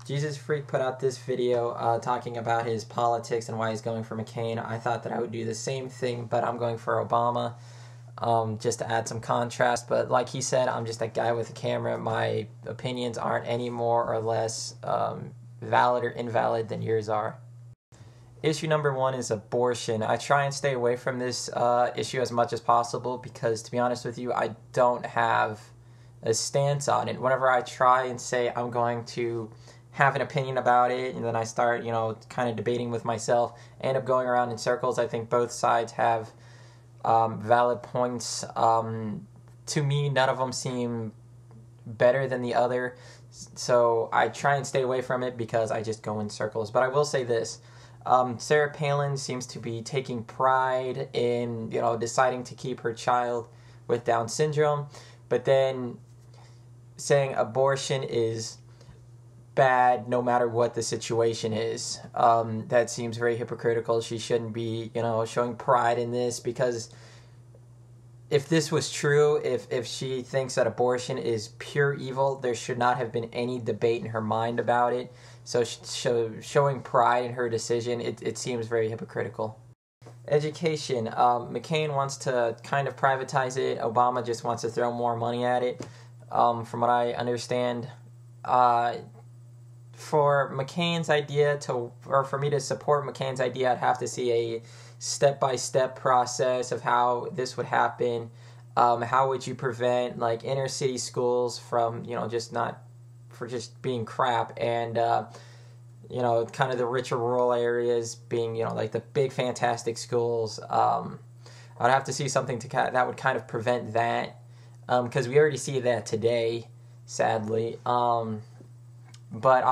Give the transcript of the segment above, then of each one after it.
Jesus Freak put out this video talking about his politics and why he's going for McCain. I thought that I would do the same thing, but I'm going for Obama, just to add some contrast. But like he said, I'm just a guy with a camera. My opinions aren't any more or less valid or invalid than yours are. Issue number one is abortion. I try and stay away from this issue as much as possible because, to be honest with you, I don't have a stance on it. Whenever I try and say I'm going to have an opinion about it, and then I start, kind of debating with myself, I end up going around in circles. I think both sides have valid points. To me, none of them seem better than the other, so I try and stay away from it because I just go in circles. But I will say this. Sarah Palin seems to be taking pride in, deciding to keep her child with Down syndrome, but then saying abortion is bad no matter what the situation is. That seems very hypocritical. She shouldn't be, showing pride in this, because if this was true, if she thinks that abortion is pure evil, there should not have been any debate in her mind about it. So showing pride in her decision, it seems very hypocritical. Education. McCain wants to kind of privatize it. Obama just wants to throw more money at it, from what I understand. For McCain's idea or for me to support McCain's idea, I'd have to see a step-by-step process of how this would happen. How would you prevent inner city schools from just being crap, and kind of the richer rural areas being the big fantastic schools. I'd have to see something that would kind of prevent that, because we already see that today, sadly. But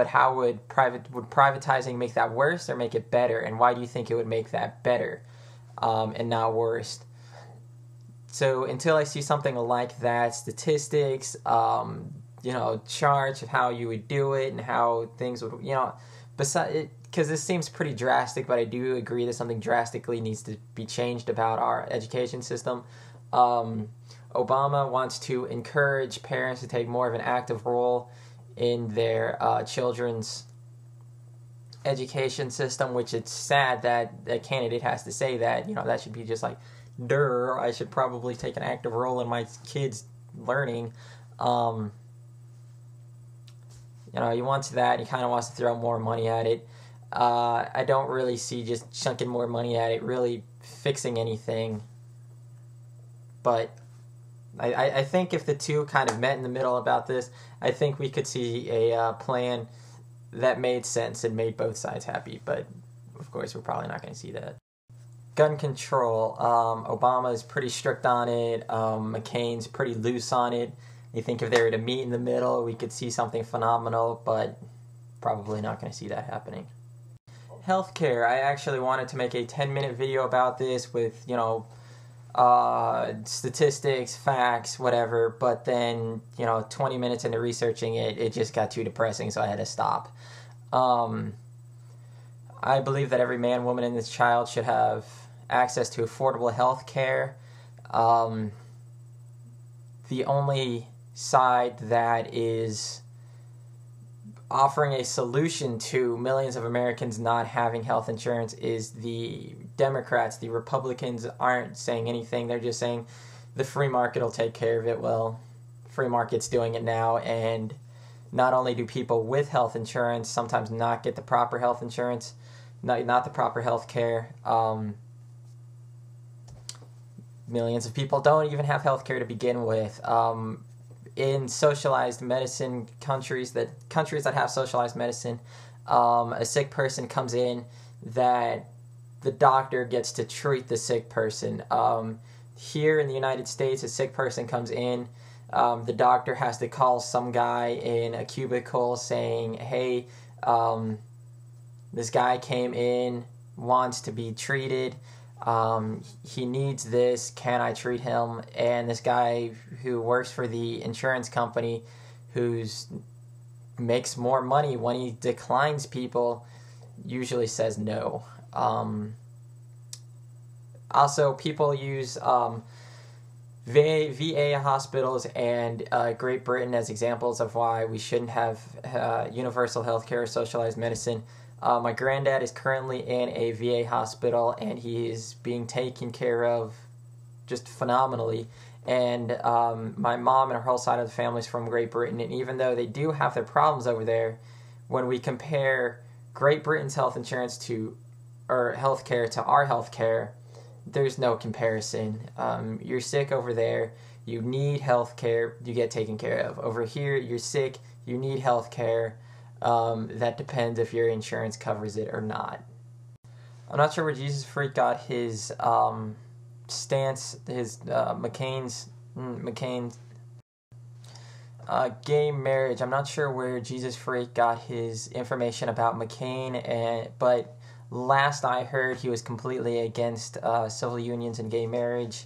how would privatizing make that worse or make it better? And why do you think it would make that better and not worse? So until I see something like that, statistics, charts of how you would do it and how things would, because this seems pretty drastic, but I do agree that something drastically needs to be changed about our education system. Obama wants to encourage parents to take more of an active role in their children's education system, which it's sad that a candidate has to say that. That should be just I should probably take an active role in my kids' learning. He wants that. He kind of wants to throw more money at it. I don't really see just chunking more money at it really fixing anything. But I think if the two kind of met in the middle about this, I think we could see a plan that made sense and made both sides happy. But, of course, we're probably not going to see that. Gun control. Obama is pretty strict on it. McCain's pretty loose on it. I think if they were to meet in the middle, we could see something phenomenal, but probably not going to see that happening. Healthcare. I actually wanted to make a 10-minute video about this with, statistics, facts, whatever, but then, 20 minutes into researching it just got too depressing, so I had to stop. I believe that every man, woman, and this child should have access to affordable health care. The only side that is offering a solution to millions of Americans not having health insurance is the Democrats. The Republicans aren't saying anything. They're just saying the free market will take care of it. Well, free market's doing it now, and not only do people with health insurance sometimes not get the proper health insurance, not the proper health care. Millions of people don't even have health care to begin with. In socialized medicine countries that have socialized medicine, a sick person comes in that the doctor gets to treat the sick person. Here in the United States, a sick person comes in, the doctor has to call some guy in a cubicle saying, hey, this guy came in, wants to be treated, he needs this, can I treat him? And this guy who works for the insurance company, makes more money when he declines people, usually says no. Also, people use VA hospitals and Great Britain as examples of why we shouldn't have universal health care or socialized medicine. My granddad is currently in a VA hospital, and he is being taken care of just phenomenally. And my mom and her whole side of the family is from Great Britain, and even though they do have their problems over there, when we compare Great Britain's health insurance to, or healthcare to our healthcare, there's no comparison. You're sick over there, you need healthcare, you get taken care of. Over here, you're sick, you need healthcare. That depends if your insurance covers it or not. I'm not sure where Jesus Freak got his stance, his McCain's gay marriage. I'm not sure where Jesus Freak got his information about McCain, but last I heard, he was completely against civil unions and gay marriage.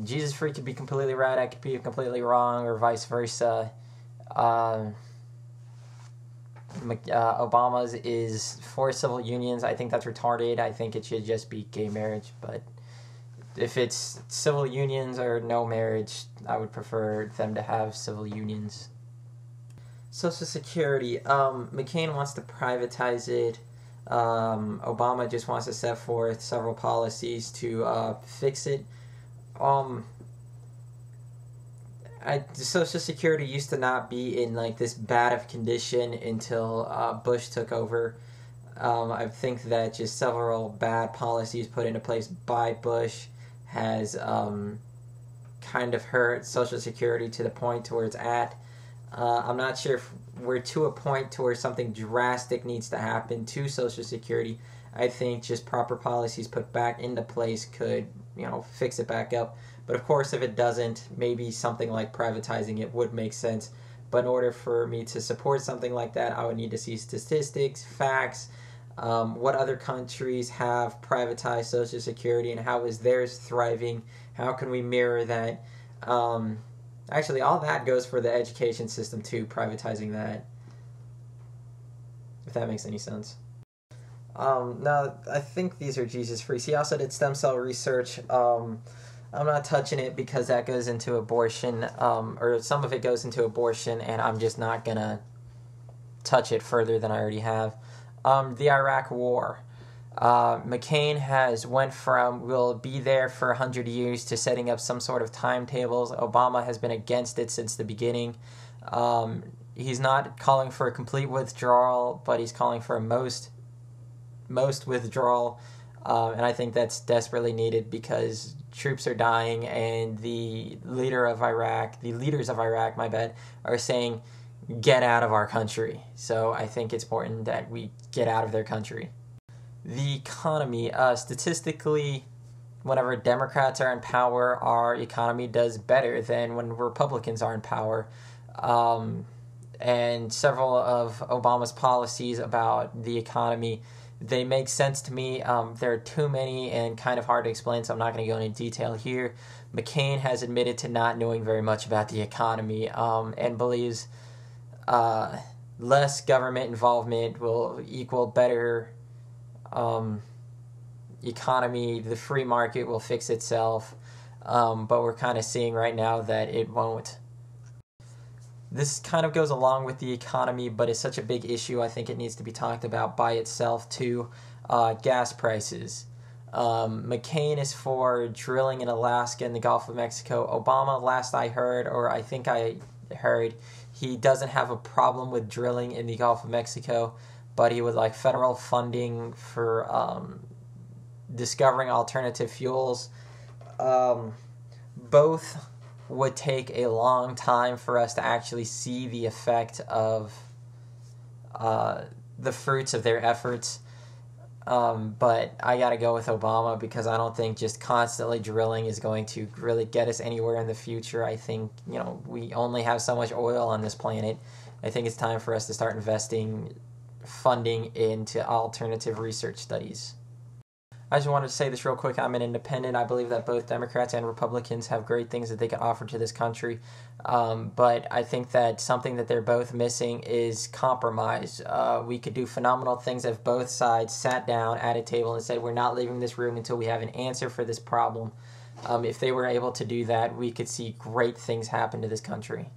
Jesus Freak could be completely right, I could be completely wrong, or vice versa. Obama's is for civil unions. I think that's retarded. I think it should just be gay marriage, but if it's civil unions or no marriage, I would prefer them to have civil unions. Social Security. McCain wants to privatize it. Obama just wants to set forth several policies to fix it. Social Security used to not be in like this bad of condition until Bush took over. I think that just several bad policies put into place by Bush has kind of hurt Social Security to the point to where it's at. I'm not sure if we're to a point to where something drastic needs to happen to Social Security. I think just proper policies put back into place could, fix it back up. But of course, if it doesn't, maybe something like privatizing it would make sense. But in order for me to support something like that, I would need to see statistics, facts, what other countries have privatized Social Security and how is theirs thriving. How can we mirror that? Actually, all that goes for the education system too, privatizing that. If that makes any sense. Now, I think these are Jesus Freaks. He also did stem cell research. I'm not touching it because that goes into abortion, or some of it goes into abortion, and I'm just not going to touch it further than I already have. The Iraq War. McCain went from we'll be there for 100 years to setting up some sort of timetables. Obama has been against it since the beginning. He's not calling for a complete withdrawal, but he's calling for a most withdrawal. And I think that's desperately needed because troops are dying, and the leaders of Iraq, are saying, get out of our country. So I think it's important that we get out of their country. The economy, statistically, whenever Democrats are in power, our economy does better than when Republicans are in power. And several of Obama's policies about the economy, they make sense to me. There are too many and kind of hard to explain, so I'm not going to go into detail here. McCain has admitted to not knowing very much about the economy, and believes less government involvement will equal better economy. The free market will fix itself, but we're kind of seeing right now that it won't. This kind of goes along with the economy, but it's such a big issue, I think it needs to be talked about by itself too. Gas prices. McCain is for drilling in Alaska and the Gulf of Mexico. Obama, last I heard, or I think I heard, he doesn't have a problem with drilling in the Gulf of Mexico, but he would like federal funding for discovering alternative fuels. Both would take a long time for us to actually see the effect of the fruits of their efforts. But I gotta go with Obama because I don't think just constantly drilling is going to really get us anywhere in the future. I think, we only have so much oil on this planet. I think it's time for us to start investing funding into alternative research studies. I just wanted to say this real quick. I'm an independent. I believe that both Democrats and Republicans have great things that they can offer to this country. But I think that something that they're both missing is compromise. We could do phenomenal things if both sides sat down at a table and said, we're not leaving this room until we have an answer for this problem. If they were able to do that, we could see great things happen to this country.